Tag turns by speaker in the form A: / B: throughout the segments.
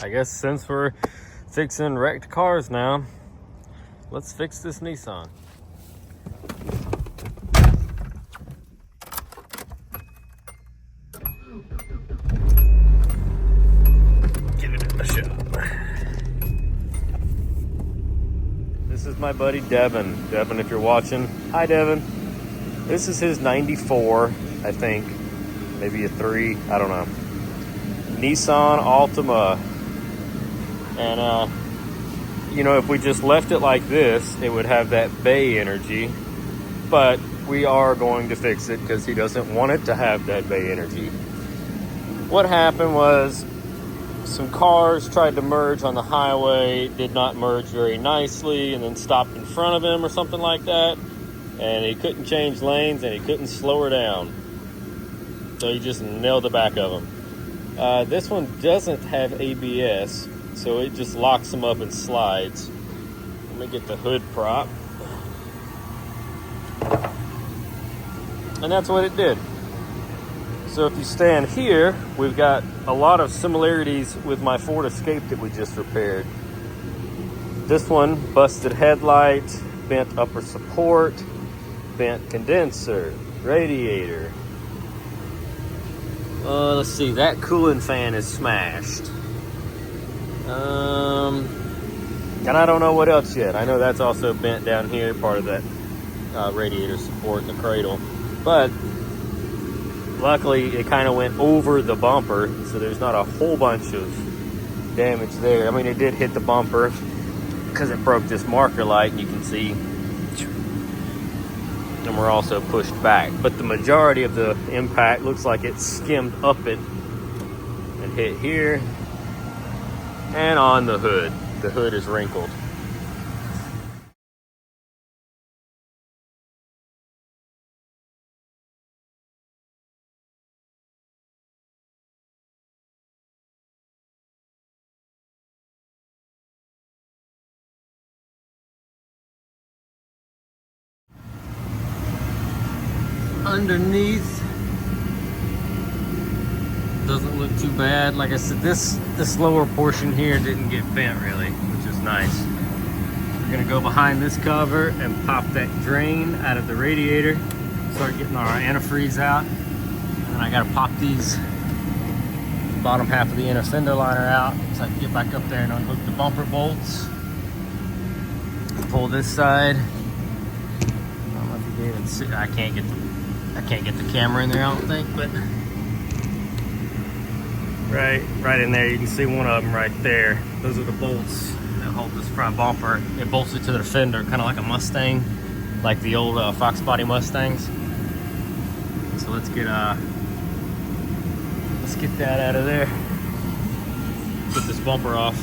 A: I guess since we're fixing wrecked cars now, let's fix this Nissan. Get it in the shop. This is my buddy Devin. Devin, if you're watching, hi Devin. This is his 94, I think. Maybe a 3, I don't know. Nissan Altima. And, you know, if we just left it like this, it would have that bay energy. But we are going to fix it because he doesn't want it to have that bay energy. What happened was some cars tried to merge on the highway, did not merge very nicely, and then stopped in front of him or something like that. And he couldn't change lanes and he couldn't slow her down. So he just nailed the back of him. This one doesn't have ABS, so it just locks them up and slides. Let me get the hood prop. And that's what it did. So if you stand here, we've got a lot of similarities with my Ford Escape that we just repaired. This one, busted headlight, bent upper support, bent condenser, radiator. Let's see, that cooling fan is smashed. And I don't know what else yet. I know that's also bent down here, part of that radiator support in the cradle. But luckily, it kind of went over the bumper, so there's not a whole bunch of damage there. I mean, it did hit the bumper because it broke this marker light, and you can see. And we're also pushed back. But the majority of the impact looks like it skimmed up it and hit here and on the hood. The hood is wrinkled. Underneath doesn't look too bad. Like I said, this lower portion here didn't get bent really, which is nice. We're gonna go behind this cover and pop that drain out of the radiator, start getting our antifreeze out, and then I gotta pop these bottom half of the inner fender liner out so I can get back up there and unhook the bumper bolts. Pull this side. I don't know if you can even see. I can't get the camera in there, I don't think, but right in there, you can see one of them right there. Those are the bolts that hold this front bumper. It bolts it to the fender, kind of like a Mustang, like the old Fox body Mustangs. So let's get that out of there. Put this bumper off.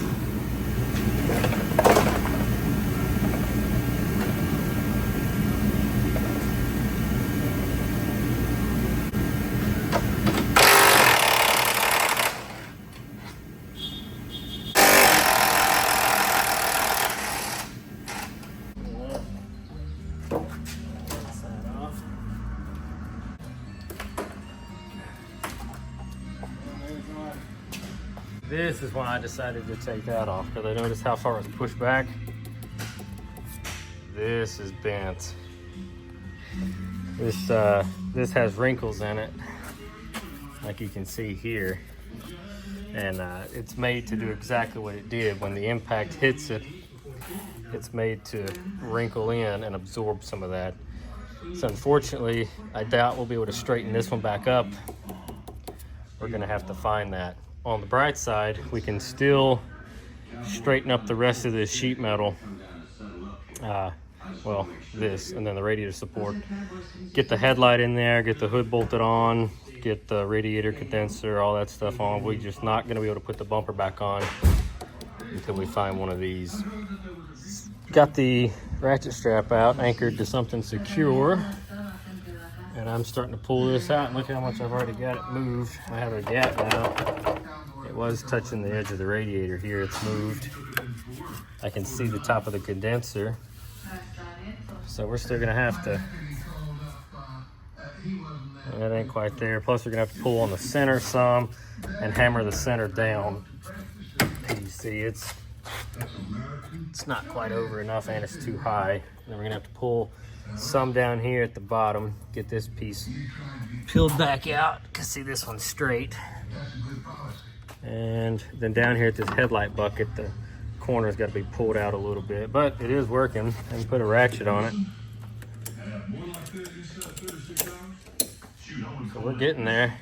A: This is when I decided to take that off because I noticed how far it's pushed back. This is bent. This has wrinkles in it, like you can see here, and it's made to do exactly what it did. When the impact hits it, it's made to wrinkle in and absorb some of that. So unfortunately, I doubt we'll be able to straighten this one back up. We're gonna have to find that. On the bright side, we can still straighten up the rest of this sheet metal. Well, this, and then the radiator support. Get the headlight in there, get the hood bolted on, get the radiator condenser, all that stuff on. We're just not gonna be able to put the bumper back on until we find one of these. Got the ratchet strap out, anchored to something secure. And I'm starting to pull this out, and look how much I've already got it moved. I have a gap now. It was touching the edge of the radiator here, it's moved. I can see the top of the condenser. So we're still gonna have to, that ain't quite there. Plus we're gonna have to pull on the center some and hammer the center down to See, it's not quite over enough and it's too high. Then we're gonna have to pull some down here at the bottom, get this piece peeled back out, because see, this one's straight. And then down here at this headlight bucket, the corner's got to be pulled out a little bit, but it is working. And put a ratchet on it. So we're getting there.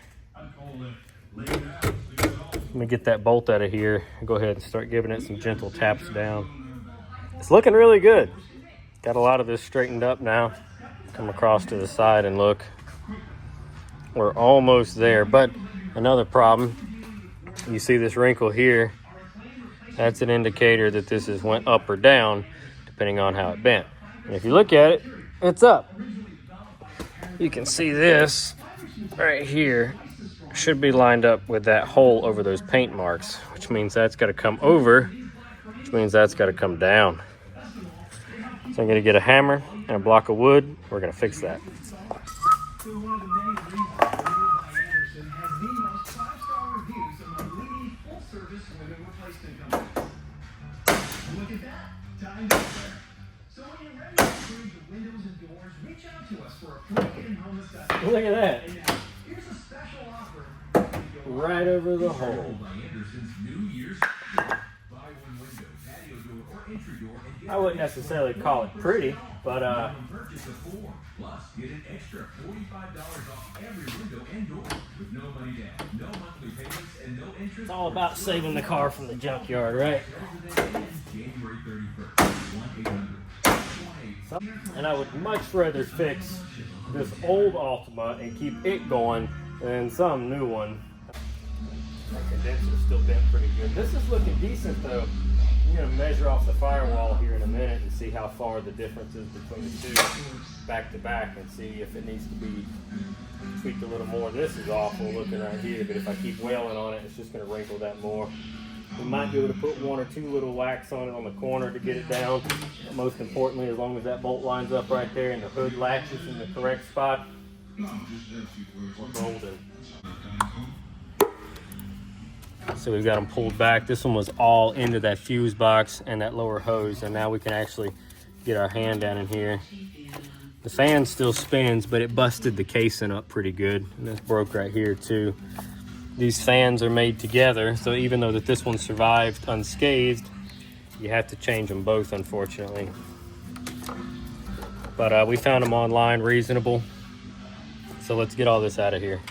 A: Let me get that bolt out of here and go ahead and start giving it some gentle taps down. It's looking really good. Got a lot of this straightened up now. Come across to the side and look. We're almost there, but another problem. You see this wrinkle here? That's an indicator that this has went up or down, depending on how it bent. And if you look at it, it's up. You can see this right here should be lined up with that hole over those paint marks, which means that's got to come over, which means that's got to come down. So I'm going to get a hammer and a block of wood. We're going to fix that. Look at that. Right over the hole. I wouldn't necessarily call it pretty, but it's all about saving the car from the junkyard, right? And I would much rather fix this old Altima and keep it going than some new one. The condenser's still bent pretty good. This is looking decent though. I'm going to measure off the firewall here in a minute and see how far the difference is between the two back to back and see if it needs to be tweaked a little more. This is awful looking right here, but if I keep wailing on it, it's just going to wrinkle that more. We might be able to put one or two little wax on it on the corner to get it down. But most importantly, as long as that bolt lines up right there and the hood latches in the correct spot, we're golden. So we've got them pulled back. This one was all into that fuse box and that lower hose, and now we can actually get our hand down in here. The fan still spins, but it busted the casing up pretty good, and this broke right here too. These fans are made together, so even though that this one survived unscathed, you have to change them both, unfortunately. But we found them online reasonable, so let's get all this out of here.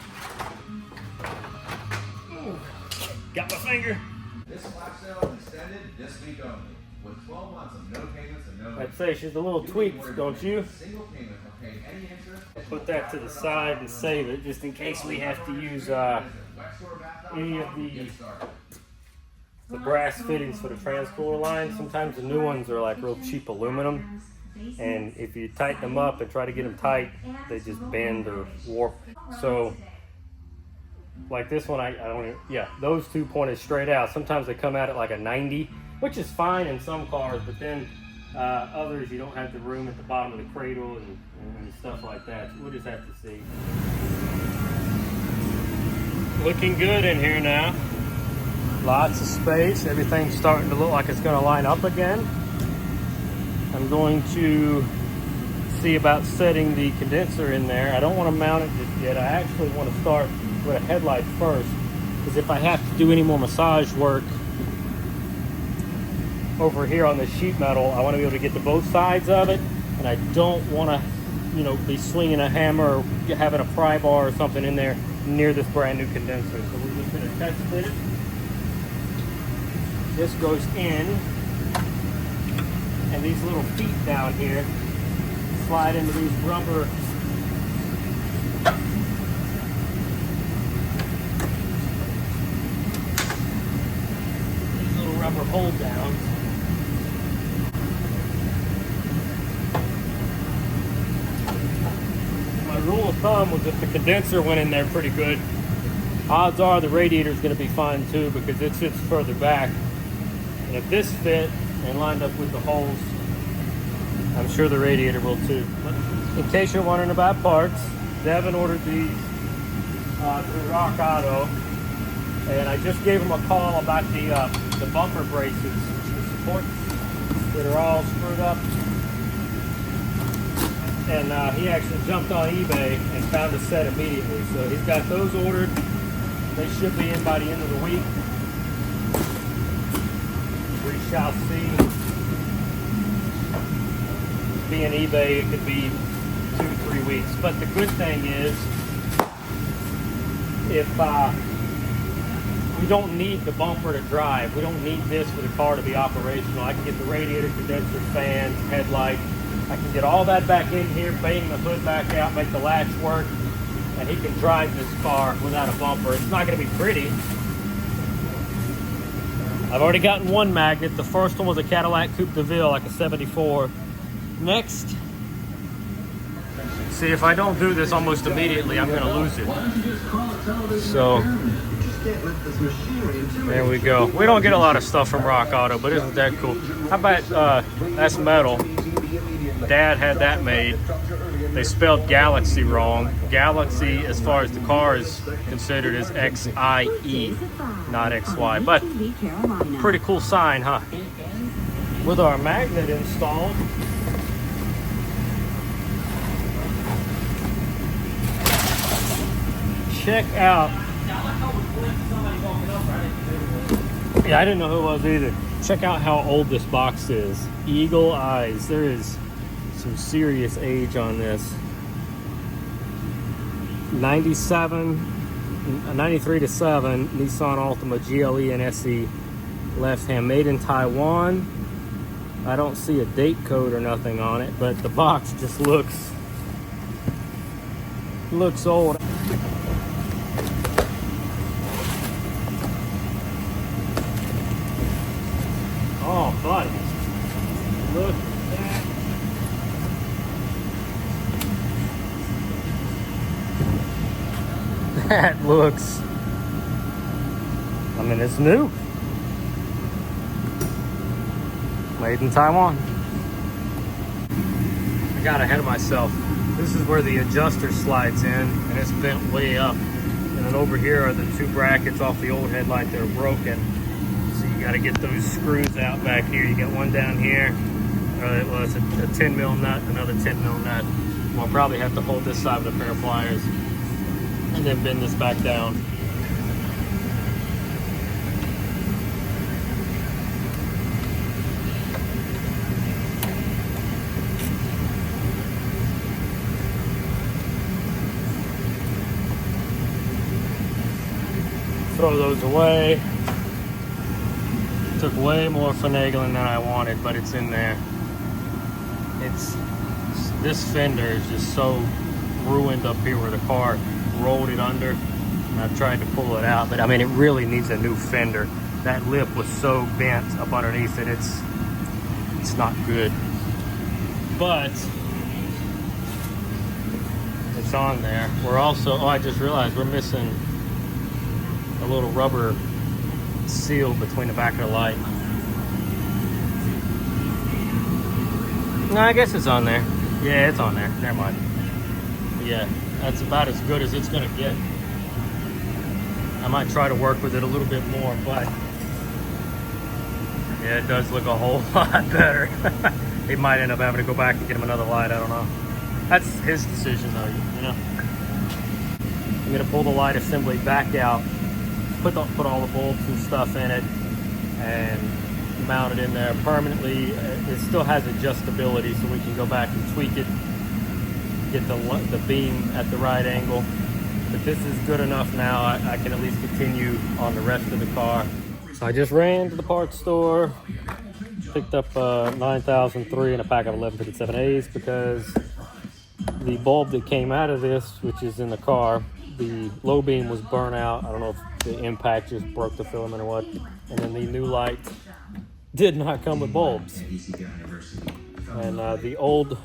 A: Got my finger.
B: This flash sale is extended this week only, with 12 months of no payments and no.
A: I'd say she's a little tweaked, don't you?
B: Single payment for paying any interest.
A: Put that to the side and save it, just in case we have to use any of the brass fittings for the transcooler line. Sometimes the new ones are like real cheap aluminum, and if you tighten them up and try to get them tight, they just bend or warp. So like this one, I don't even, yeah, those two pointed straight out. Sometimes they come out at like a 90, which is fine in some cars, but then others you don't have the room at the bottom of the cradle and stuff like that. So we'll just have to see. Looking good in here now. Lots of space. Everything's starting to look like it's going to line up again. I'm going to see about setting the condenser in there. I don't want to mount it just yet. I actually want to start with a headlight first, because if I have to do any more massage work over here on the sheet metal, I want to be able to get to both sides of it, and I don't want to, you know, be swinging a hammer or having a pry bar or something in there near this brand new condenser. So we're just going to test fit it. This goes in, and these little feet down here slide into these rubber rubber hold down. My rule of thumb was if the condenser went in there pretty good, odds are the radiator is going to be fine too, because it sits further back. And if this fit and lined up with the holes, I'm sure the radiator will too. But in case you're wondering about parts, Devin ordered these through Rock Auto, and I just gave him a call about the the bumper braces, the supports that are all screwed up. And he actually jumped on eBay and found a set immediately. So he's got those ordered. They should be in by the end of the week. We shall see. Being eBay, it could be 2 to 3 weeks. But the good thing is, if we don't need the bumper to drive, we don't need this for the car to be operational. I can get the radiator, condenser, fans, headlight. I can get all that back in here, bang the hood back out, make the latch work, and he can drive this car without a bumper. It's not going to be pretty. I've already gotten one magnet. The first one was a Cadillac Coupe de Ville, like a 74. Next, see, if I don't do this almost immediately, I'm going to lose it. So, there we go. We don't get a lot of stuff from Rock Auto, but isn't that cool? How about, that's metal. Dad had that made. They spelled Galaxy wrong. Galaxy, as far as the car is considered, is X-I-E, not X-Y. But pretty cool sign, huh? With our magnet installed, check out. Yeah, I didn't know who it was either. Check out how old this box is. Eagle eyes. There is some serious age on this. 93 to 7 Nissan Altima GLE and SE left hand, made in Taiwan. I don't see a date code or nothing on it, but the box just looks old. Oh, buddy, look at that. That looks, I mean, it's new. Made in Taiwan. I got ahead of myself. This is where the adjuster slides in, and it's bent way up. And then over here are the 2 brackets off the old headlight that are broken. So you got to get those screws out back here. You got one down here. Well, it's a 10 mil nut, another 10 mil nut. We'll probably have to hold this side with a pair of pliers and then bend this back down. Throw those away. Took way more finagling than I wanted, but it's in there. This fender is just so ruined up here where the car rolled it under, and I've tried to pull it out, but I mean, it really needs a new fender. That lip was so bent up underneath it, it's not good. But it's on there. We're also, oh, I just realized we're missing a little rubber seal between the back of the light. No, I guess it's on there. Yeah, it's on there. Never mind. Yeah, that's about as good as it's gonna get. I might try to work with it a little bit more, but yeah, it does look a whole lot better. He might end up having to go back and get him another light. I don't know. That's his decision, though. You know. I'm gonna pull the light assembly back out, put all the bulbs and stuff in it, and mount it in there permanently. It still has adjustability, so we can go back and tweak it, get the beam at the right angle. But this is good enough now. I can at least continue on the rest of the car. So I just ran to the parts store, picked up 9003 and a pack of 1157As because the bulb that came out of this, which is in the car, the low beam was burnt out. I don't know if the impact just broke the filament or what. And then the new light did not come with bulbs. And the old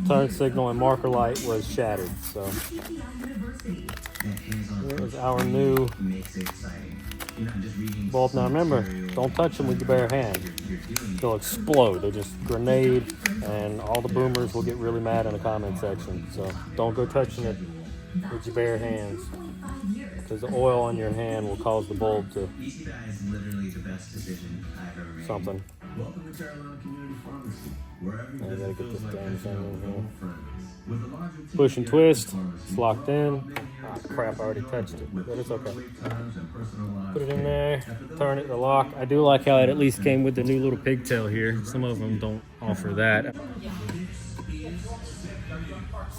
A: turn signal and marker light was shattered. So it was our new bulb. Now remember, don't touch them with your bare hand. They'll explode. They'll just grenade, and all the boomers will get really mad in the comment section. So don't go touching it with your bare hands, because the oil on your hand will cause the bulb to
B: best decision I've ever made.
A: something.
B: Welcome to Carolina Community Pharmacy, where every
A: I gotta
B: visit
A: get
B: feels
A: this
B: like
A: damn
B: catching
A: thing
B: up
A: in
B: with
A: here.
B: old friends. With a larger team
A: Push and
B: here at the
A: twist.
B: pharmacy,
A: It's locked
B: we're all
A: in.
B: been
A: Ah,
B: here
A: crap, I
B: to
A: already
B: serve
A: touched
B: you
A: it,
B: with
A: but it's okay.
B: shorter wait times and personalized
A: Put it in
B: care.
A: there,
B: And for those
A: turn it, the
B: days
A: lock.
B: when
A: I do like how it at least came with the new little pigtail here. Some of them don't offer that.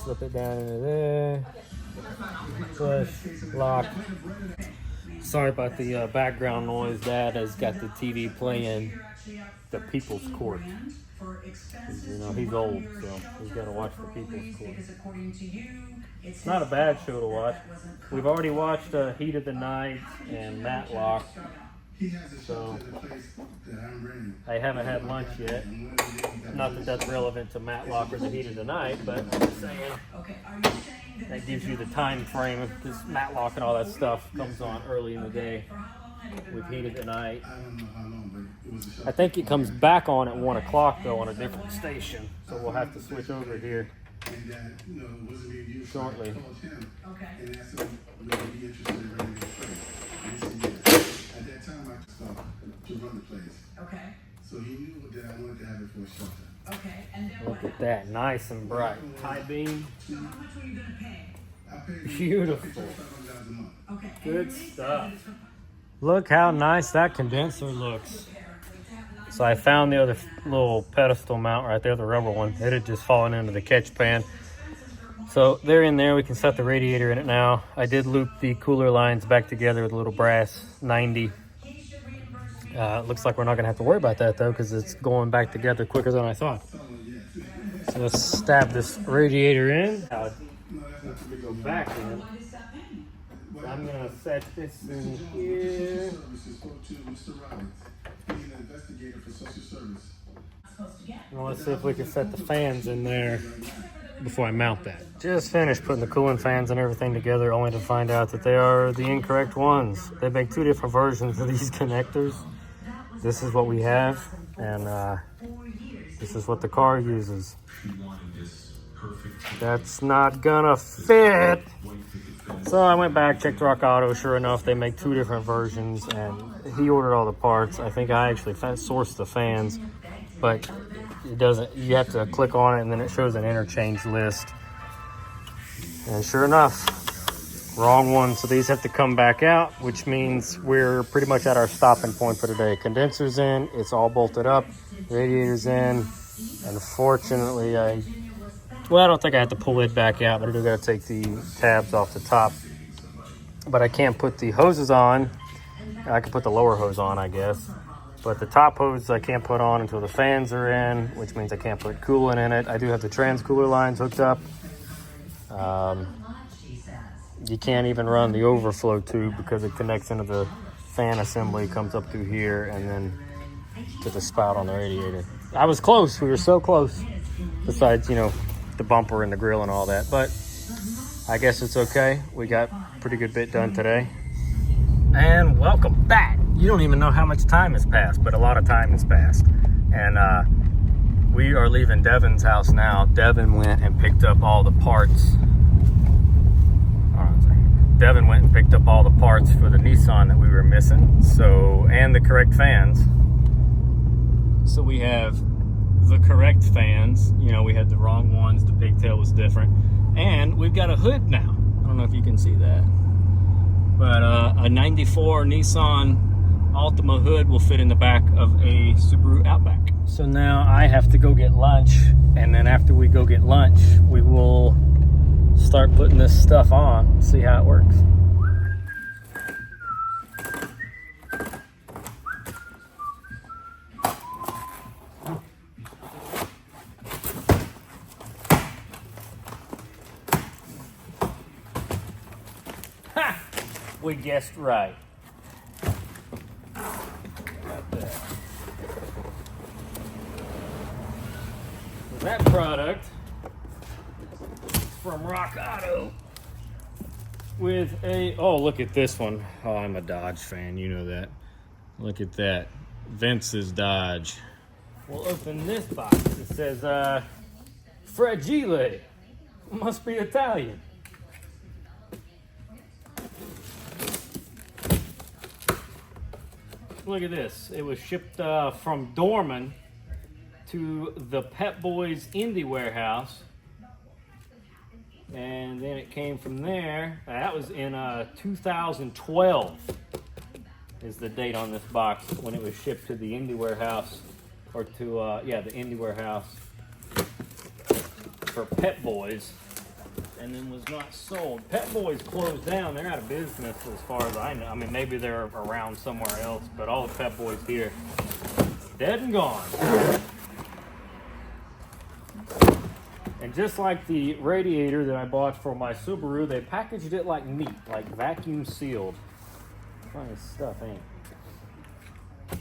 A: Slip it down into there. Push, lock. Sorry about the background noise. Dad has got the TV playing the People's Court. You know, he's old, so he's got to watch the People's Court. It's not a bad show to watch. We've already watched Heat of the Night and Matlock, so I haven't had lunch yet. Not that that's relevant to Matlock or the Heat of the Night, but I'm just saying that gives you the time frame, because Matlock and all that stuff comes on early in the day with Heat of the Night. I think it comes back on at 1 o'clock though on a different station, so we'll have to switch over here shortly.
C: So he knew that I wanted to have it for a shelter. Okay, and then
A: Look at that, nice and bright. High beam.
C: so how much were you gonna pay? I paid
A: Beautiful.
C: $500 a month. Okay.
A: Good stuff. Look how nice that condenser looks. So I found the other little pedestal mount right there, the rubber one. It had just fallen into the catch pan. So they're in there. We can set the radiator in it now. I did loop the cooler lines back together with a little brass 90. Looks like we're not gonna have to worry about that though, because it's going back together quicker than I thought. So let's stab this radiator in. We go back in. I'm gonna set this in here. Well, let's see if we can set the fans in there before I mount that. Just finished putting the cooling fans and everything together, only to find out that they are the incorrect ones. They make two different versions of these connectors. This is what we have, and this is what the car uses. That's not gonna fit. So I went back, checked Rock Auto. Sure enough, they make two different versions, and he ordered all the parts. I think I actually sourced the fans, but it doesn't. You have to click on it, and then it shows an interchange list. And sure enough, wrong one. So these have to come back out, which means we're pretty much at our stopping point for today. Condenser's in, it's all bolted up, radiator's in. Unfortunately, I don't think I have to pull it back out, but I do gotta take the tabs off the top. But I can't put the hoses on. I can put the lower hose on, I guess. But the top hose I can't put on until the fans are in, which means I can't put coolant in it. I do have the trans cooler lines hooked up. You can't even run the overflow tube because it connects into the fan assembly, comes up through here, and then to the spout on the radiator. I was close. We were so close. Besides, you know, the bumper and the grill and all that. But I guess it's okay. We got a pretty good bit done today. And welcome back. You don't even know how much time has passed, but a lot of time has passed. And we are leaving Devin's house now. Devin went and picked up all the parts. Devin went and picked up all the parts for the Nissan that we were missing, so, and the correct fans. So we have the correct fans. You know, we had the wrong ones, the pigtail was different. And we've got a hood now. I don't know if you can see that. But a 94 Nissan Altima hood will fit in the back of a Subaru Outback. So now I have to go get lunch, and then after we go get lunch, we will start putting this stuff on, see how it works. Ha! We guessed right. Got that. So that product from Rock Auto with a, oh, look at this one. Oh, I'm a Dodge fan, you know that. Look at that, Vince's Dodge. We'll open this box. It says Fragile, must be Italian. Look at this. It was shipped from Dorman to the Pep Boys Indie warehouse. And then it came from there. That was in 2012 is the date on this box when it was shipped to the Indie warehouse. Or to, yeah, the Indie warehouse for Pep Boys. And then was not sold. Pep Boys closed down. They're out of business as far as I know. I mean, maybe they're around somewhere else, but all the Pep Boys here, dead and gone. And just like the radiator that I bought for my Subaru, they packaged it like meat, like vacuum sealed. Funny stuff, ain't it?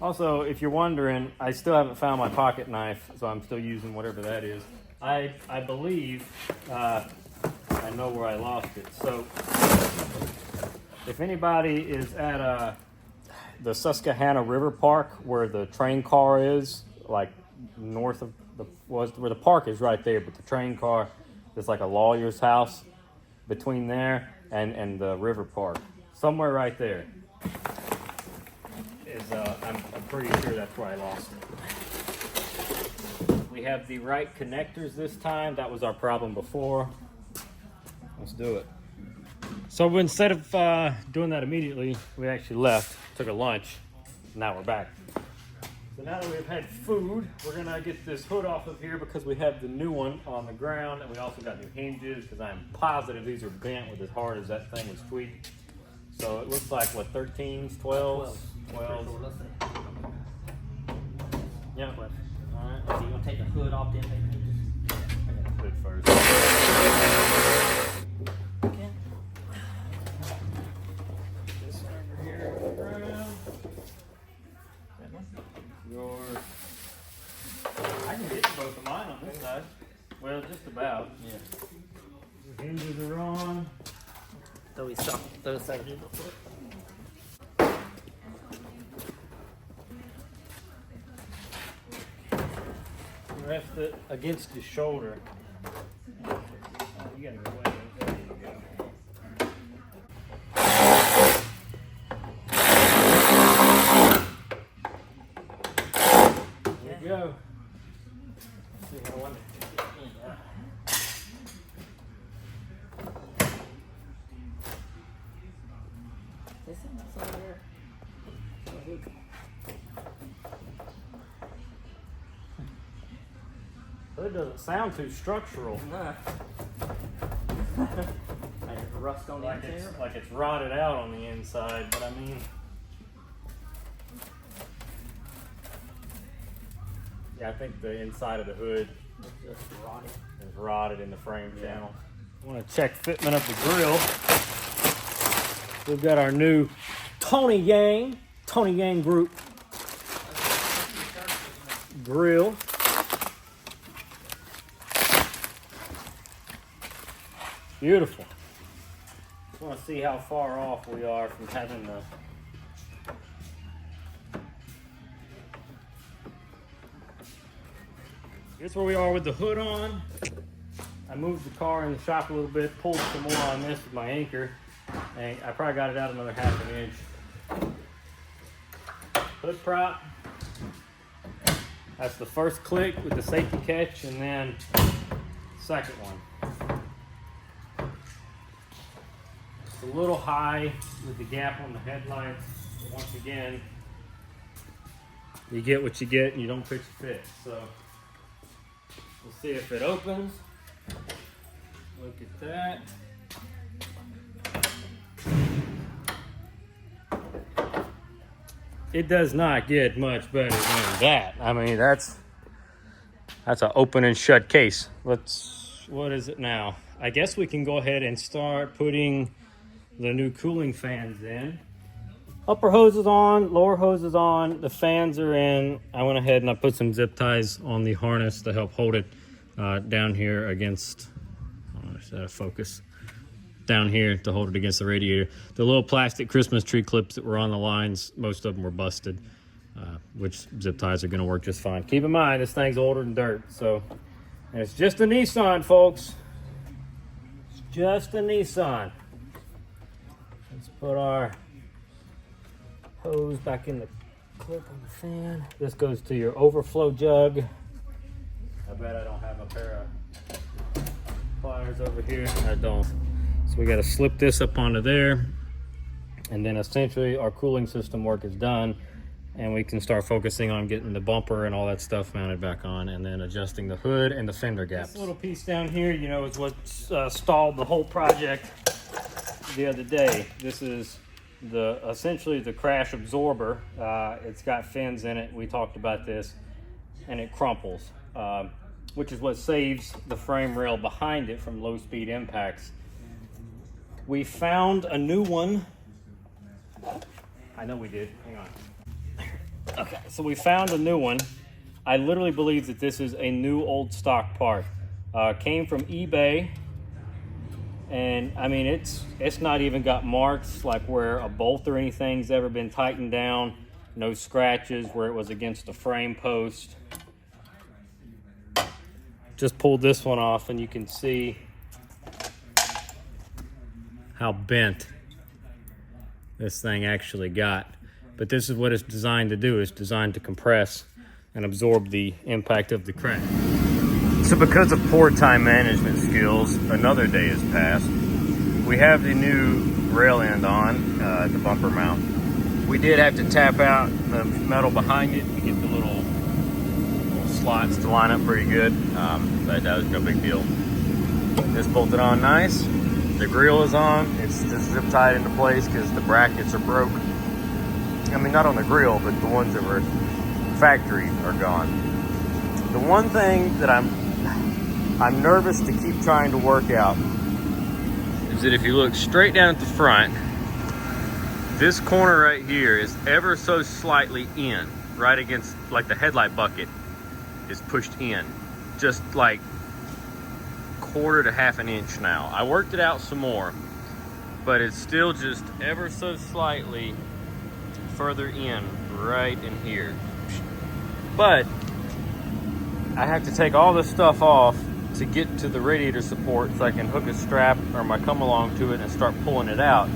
A: Also, if you're wondering, I still haven't found my pocket knife, so I'm still using whatever that is. I believe I know where I lost it. So if anybody is at the Susquehanna River Park where the train car is, like north of where the park is right there, but the train car is like a lawyer's house between there and the river park. Somewhere right there is I'm pretty sure that's where I lost it. We have the right connectors this time. That was our problem before. Let's do it. So instead of doing that immediately, we actually left, took a lunch. Now we're back. So now that we've had food, we're gonna get this hood off of here because we have the new one on the ground, and we also got new hinges because I'm positive these are bent with as hard as that thing was tweaked. So it looks like what, 13s, 12s, 12s. Yeah.
D: Alright, so you're gonna take the hood off then, maybe?
A: Hood first.
D: Okay.
A: This over here on the ground.
D: That one?
A: Yours. I can get both of mine on this side. Well, just about.
D: Yeah.
A: The hinges are on.
D: Throw it aside here real quick.
A: Rest it against your shoulder. Oh, you gotta go away. There you go. There you go. Let's see how I want to get in there.
D: This thing that's over there.
A: It doesn't sound too structural.
D: Nah. Like it's rust on the interior.
A: Like it's rotted out on the inside, but I mean, yeah, I think the inside of the hood
D: It's just rotted.
A: is rotted in the frame channel. I want to check fitment of the grill. We've got our new Tony Yang Group grill. Beautiful. Just want to see how far off we are from having the Here's where we are with the hood on. I moved the car in the shop a little bit, pulled some more on this with my anchor, and I probably got it out another ½ an inch. Hood prop. That's the first click with the safety catch, and then second one. It's a little high with the gap on the headlights. But once again, you get what you get and you don't fix your fit. So we'll see if it opens. Look at that. It does not get much better than that. I mean, that's an open and shut case. What is it now? I guess we can go ahead and start putting the new cooling fans in. Upper hose is on, lower hose is on, the fans are in. I went ahead and I put some zip ties on the harness to help hold it down here against, focus. Down here to hold it against the radiator. The little plastic Christmas tree clips that were on the lines, most of them were busted, which zip ties are gonna work just fine. Keep in mind, this thing's older than dirt, so, and it's just a Nissan, folks. It's just a Nissan. Let's put our hose back in the clip on the fan. This goes to your overflow jug. I bet I don't have a pair of pliers over here. I don't. So we got to slip this up onto there. And then essentially our cooling system work is done. And we can start focusing on getting the bumper and all that stuff mounted back on, and then adjusting the hood and the fender gaps. This little piece down here, you know, is what stalled the whole project the other day. This is essentially the crash absorber. It's got fins in it. We talked about this, and it crumples, which is what saves the frame rail behind it from low speed impacts. We found a new one. I know we did. Hang on. Okay, so we found a new one. I literally believe that this is a new old stock part. Came from eBay, and I mean it's not even got marks like where a bolt or anything's ever been tightened down. No scratches where it was against a frame post. Just pulled this one off, and you can see how bent this thing actually got. But this is what it's designed to do. It's designed to compress and absorb the impact of the crash. So because of poor time management skills, another day has passed. We have the new rail end on at the bumper mount. We did have to tap out the metal behind it to get the little slots to line up pretty good. But that was no big deal. This bolted on nice. The grill is on. It's just zip tied into place because the brackets are broke. I mean, not on the grill, but the ones that were factory are gone. The one thing that I'm nervous to keep trying to work out is that if you look straight down at the front, this corner right here is ever so slightly in, right against, like the headlight bucket is pushed in, just like quarter to half an inch now. I worked it out some more, but it's still just ever so slightly further in, right in here. But I have to take all this stuff off to get to the radiator support so I can hook a strap or my come along to it and start pulling it out.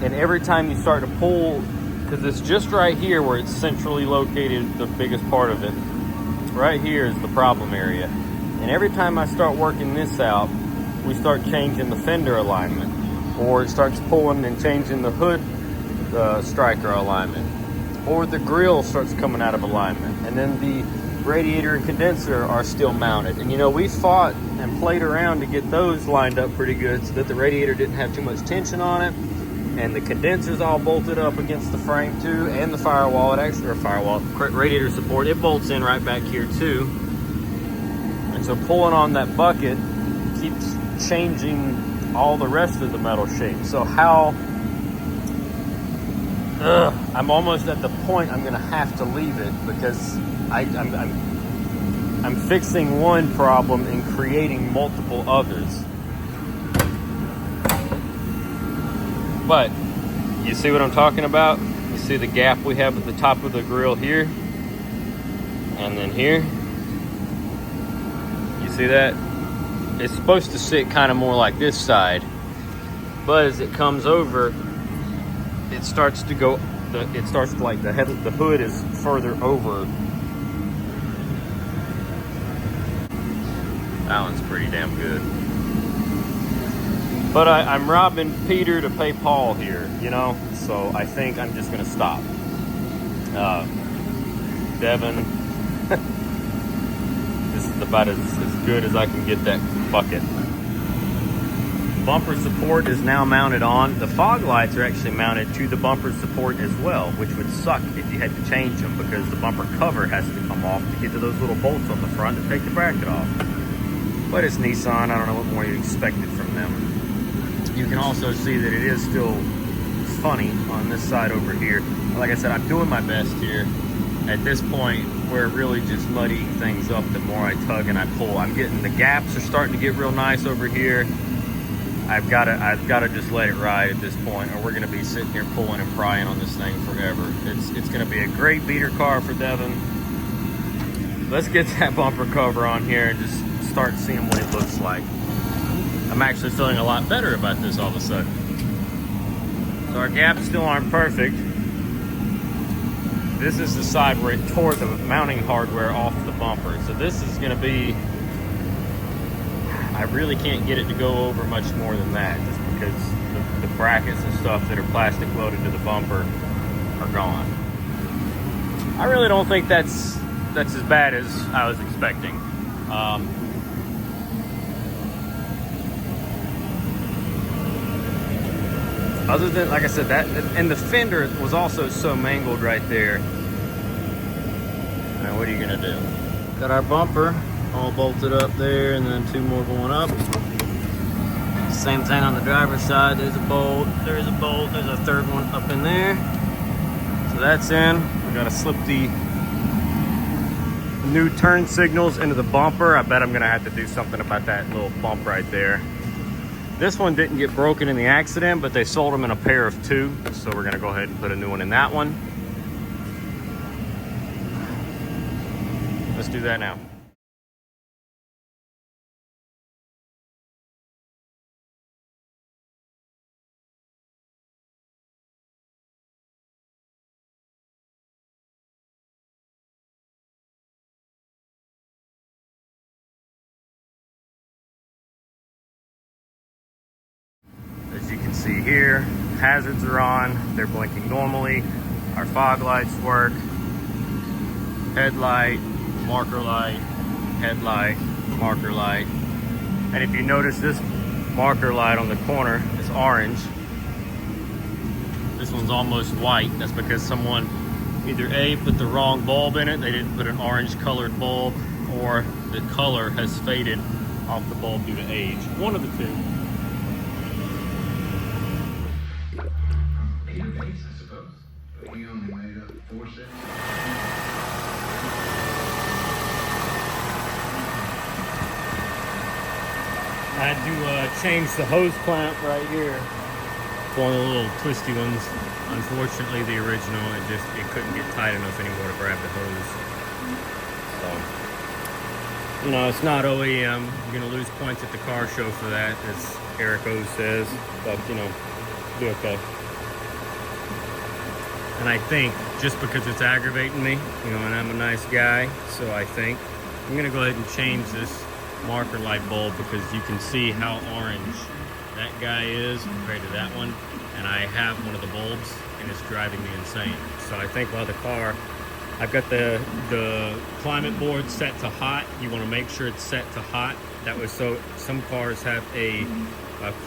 A: And every time you start to pull, because it's just right here where it's centrally located, the biggest part of it, right here is the problem area. And every time I start working this out, we start changing the fender alignment, or it starts pulling and changing the hood striker alignment, or the grill starts coming out of alignment, and then the radiator and condenser are still mounted. And you know, we fought and played around to get those lined up pretty good so that the radiator didn't have too much tension on it, and the condenser's all bolted up against the frame too, and the firewall. It actually, or firewall, radiator support, it bolts in right back here too. And so pulling on that bucket keeps changing all the rest of the metal shape. So I'm almost at the point I'm gonna have to leave it, because I'm fixing one problem and creating multiple others. But you see what I'm talking about? You see the gap we have at the top of the grill here, and then here. You see that? It's supposed to sit kind of more like this side, but as it comes over, it starts to go, it starts to, like, the hood is further over. That one's pretty damn good. But I'm robbing Peter to pay Paul here, you know? So I think I'm just gonna stop. Devin, this is about as good as I can get that bucket. Bumper support is now mounted on. The fog lights are actually mounted to the bumper support as well, which would suck if you had to change them, because the bumper cover has to come off to get to those little bolts on the front to take the bracket off. But it's Nissan. I don't know what more you expected from them. You can also see that it is still funny on this side over here. Like I said, I'm doing my best here. At this point, we're really just muddying things up the more I tug and I pull. I'm getting, the gaps are starting to get real nice over here. I've got to just let it ride at this point, or we're going to be sitting here pulling and prying on this thing forever. It's going to be a great beater car for Devin. Let's get that bumper cover on here and just start seeing what it looks like. I'm actually feeling a lot better about this all of a sudden. So our gaps still aren't perfect. This is the side where it tore the mounting hardware off the bumper. So this is gonna be, I really can't get it to go over much more than that, just because the brackets and stuff that are plastic welded to the bumper are gone. I really don't think that's as bad as I was expecting. Other than, like I said, that, and the fender was also so mangled right there. Now, what are you gonna do? Got our bumper all bolted up there, and then 2 more going up. Same thing on the driver's side. There's a bolt, there's a bolt, there's a 3rd one up in there. So that's in. We gotta slip the new turn signals into the bumper. I bet I'm gonna have to do something about that little bump right there. This one didn't get broken in the accident, but they sold them in a pair of 2. So we're gonna go ahead and put a new one in that one. Let's do that now. As you can see here, hazards are on. They're blinking normally. Our fog lights work. Headlight, marker light, headlight, marker light. And if you notice, this marker light on the corner is orange. This one's almost white. That's because someone either A, put the wrong bulb in it, they didn't put an orange colored bulb, or the color has faded off the bulb due to age. One of the 2.
B: Database, I suppose. But he only made up 4 cents.
A: I had to change the hose clamp right here. It's one of the little twisty ones. Unfortunately, the original, it couldn't get tight enough anymore to grab the hose. So, you know, it's not OEM. You're gonna lose points at the car show for that, as Eric O says. But you know, be okay. And I think just because it's aggravating me, you know, and I'm a nice guy, so I think I'm gonna go ahead and change this marker light bulb, because you can see how orange that guy is compared to that one. And I have one of the bulbs, and it's driving me insane. So I think while the car, I've got the climate board set to hot. You want to make sure it's set to hot. That way, so some cars have a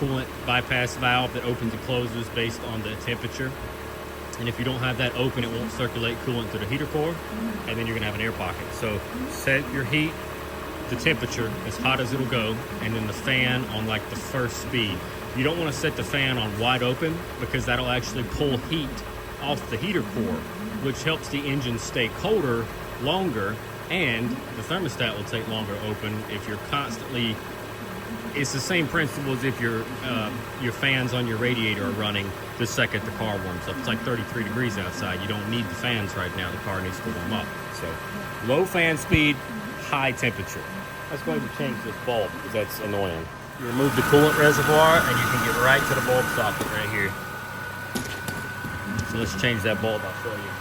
A: coolant bypass valve that opens and closes based on the temperature. And if you don't have that open, it won't circulate coolant through the heater core, and then you're gonna have an air pocket. So set your heat, the temperature as hot as it'll go, and then the fan on like the 1st speed. You don't want to set the fan on wide open, because that'll actually pull heat off the heater core, which helps the engine stay colder longer, and the thermostat will take longer open if you're constantly. It's the same principle as if your fans on your radiator are running the second the car warms up. It's like 33 degrees outside. You don't need the fans right now. The car needs to warm up. So low fan speed, high temperature. Let's go ahead and change this bulb, because that's annoying. You remove the coolant reservoir, and you can get right to the bulb socket right here. So let's change that bulb. I'll show you.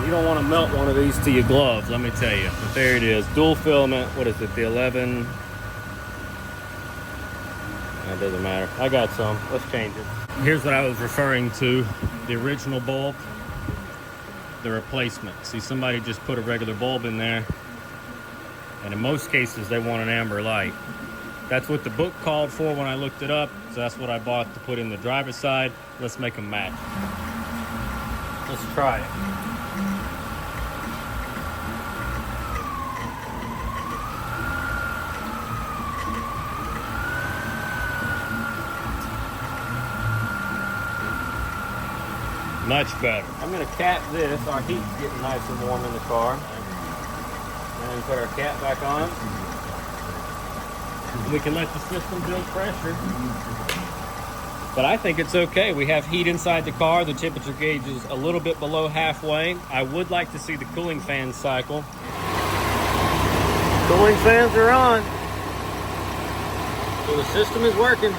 A: You don't want to melt one of these to your gloves, let me tell you. But there it is, dual filament. What is it, the 11? That doesn't matter. I got some. Let's change it. Here's what I was referring to. The original bulb, the replacement. See, somebody just put a regular bulb in there, and in most cases they want an amber light. That's what the book called for when I looked it up, so that's what I bought to put in the driver's side. Let's make them match. Let's try it. Much better. I'm gonna cap this. Our heat's getting nice and warm in the car. And then put our cap back on. We can let the system build pressure. but I think it's okay. We have heat inside the car. The temperature gauge is a little bit below halfway. I would like to see the cooling fan cycle. Cooling fans are on. So the system is working.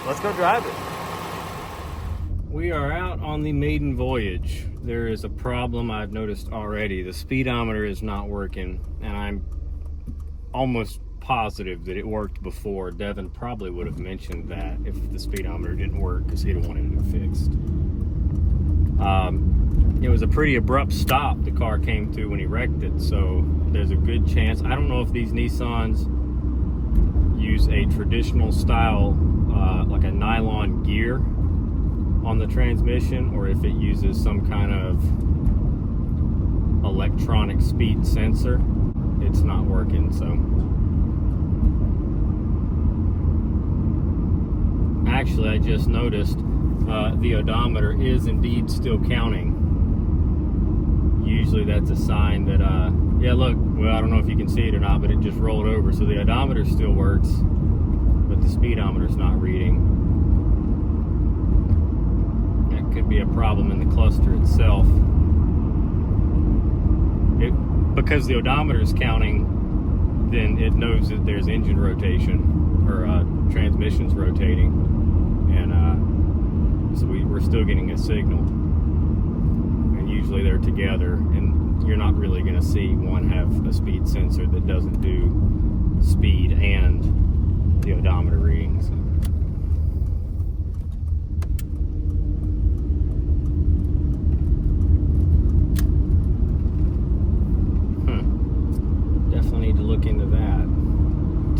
A: Let's go drive it. We are out on the maiden voyage. There is a problem I've noticed already. The speedometer is not working, and I'm almost positive that it worked before. Devin probably would have mentioned that if the speedometer didn't work, because he'd have wanted it fixed. It was a pretty abrupt stop the car came to when he wrecked it, so there's a good chance. I don't know if these Nissans use a traditional style, like a nylon gear on the transmission, or if it uses some kind of electronic speed sensor. It's not working, so. Actually, I just noticed the odometer is indeed still counting. Usually that's a sign that, yeah, look, well, I don't know if you can see it or not, but it just rolled over. So the odometer still works, but the speedometer's not reading. That could be a problem in the cluster itself. Because the odometer is counting, then it knows that there's engine rotation, or transmission's rotating. And so we're still getting a signal. And usually they're together, and you're not really going to see one have a speed sensor that doesn't do speed and the odometer readings. Definitely need to look into that.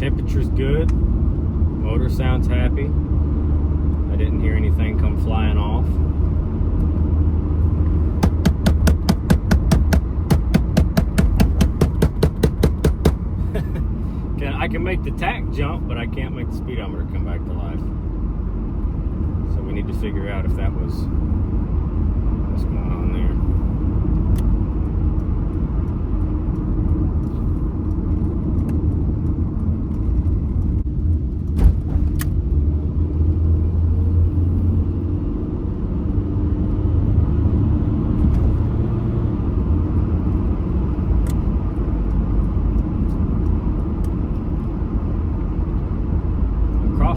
A: Temperature's good. Motor sounds happy. I didn't hear anything come flying off. I can make the tach jump, but I can't make the speedometer come back to life. So we need to figure out if that was what's going on there.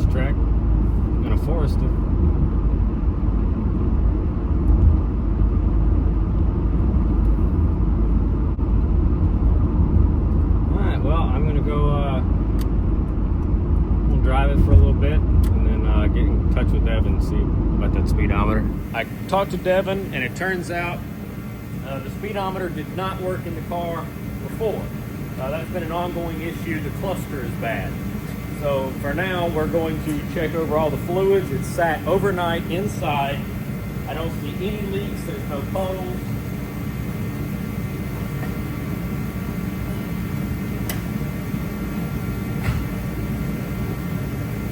A: Track in a Forester. Alright, well, I'm gonna go we'll drive it for a little bit and then get in touch with Devin and see about that speedometer. I talked to Devin, and it turns out the speedometer did not work in the car before. That's been an ongoing issue. The cluster is bad. So for now, we're going to check over all the fluids. It's sat overnight inside. I don't see any leaks. There's no puddles.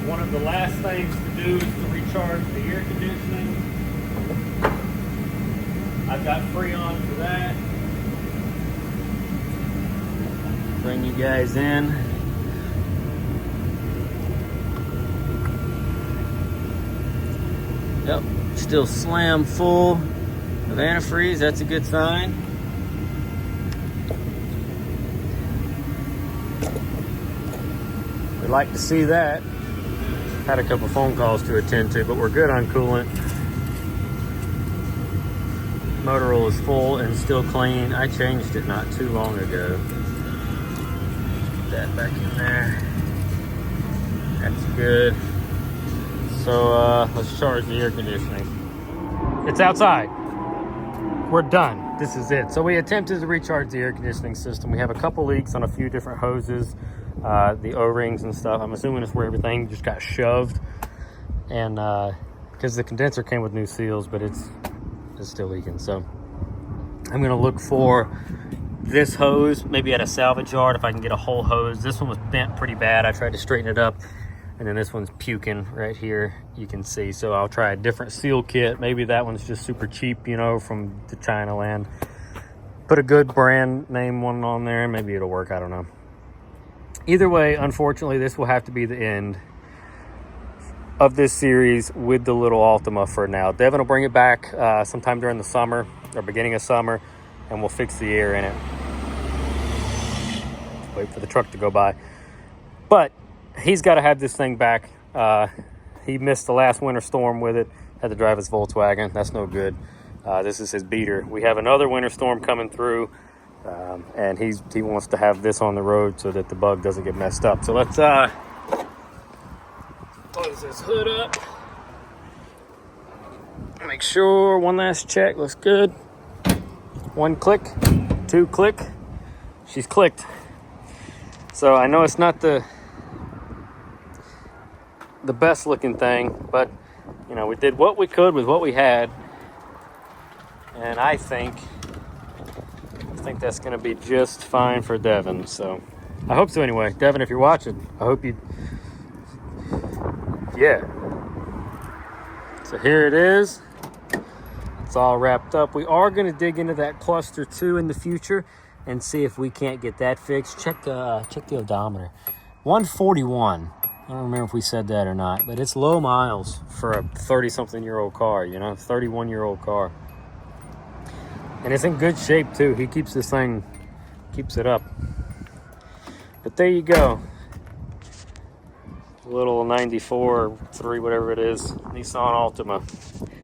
A: One of the last things to do is to recharge the air conditioning. I've got Freon for that. Bring you guys in. Yep, still slam full of antifreeze. That's a good sign. We'd like to see that. Had a couple phone calls to attend to, but we're good on coolant. Motor oil is full and still clean. I changed it not too long ago. Put that back in there. That's good. So let's charge the air conditioning. It's outside. We're done. This is it. So we attempted to recharge the air conditioning system. We have a couple leaks on a few different hoses, the O-rings and stuff. I'm assuming it's where everything just got shoved. And because the condenser came with new seals, but it's still leaking. So I'm gonna look for this hose, maybe at a salvage yard if I can get a whole hose. This one was bent pretty bad. I tried to straighten it up. And then this one's puking right here, you can see. So I'll try a different seal kit. Maybe that one's just super cheap, you know, from the China land. Put a good brand name one on there, maybe it'll work, I don't know. Either way, unfortunately, this will have to be the end of this series with the little Altima for now. Devin will bring it back sometime during the summer or beginning of summer, and we'll fix the air in it. Wait for the truck to go by. But he's got to have this thing back. He missed the last winter storm with it. Had to drive his Volkswagen. That's no good. This is his beater. We have another winter storm coming through, and he wants to have this on the road so that the bug doesn't get messed up. So let's close this hood up. Make sure, one last check, looks good. 1 click, 2 click. She's clicked. So I know it's not the best looking thing, but you know, we did what we could with what we had, and I think that's going to be just fine for Devin. So I hope so anyway. Devin, if you're watching, I hope you, yeah. So here it is. It's all wrapped up. We are going to dig into that cluster too in the future and see if we can't get that fixed. Check the odometer. 141. I don't remember if we said that or not, but it's low miles for a 30-something-year-old car, you know, 31-year-old car. And it's in good shape too. He keeps this thing, keeps it up. But there you go. Little 94, 3, whatever it is, Nissan Altima.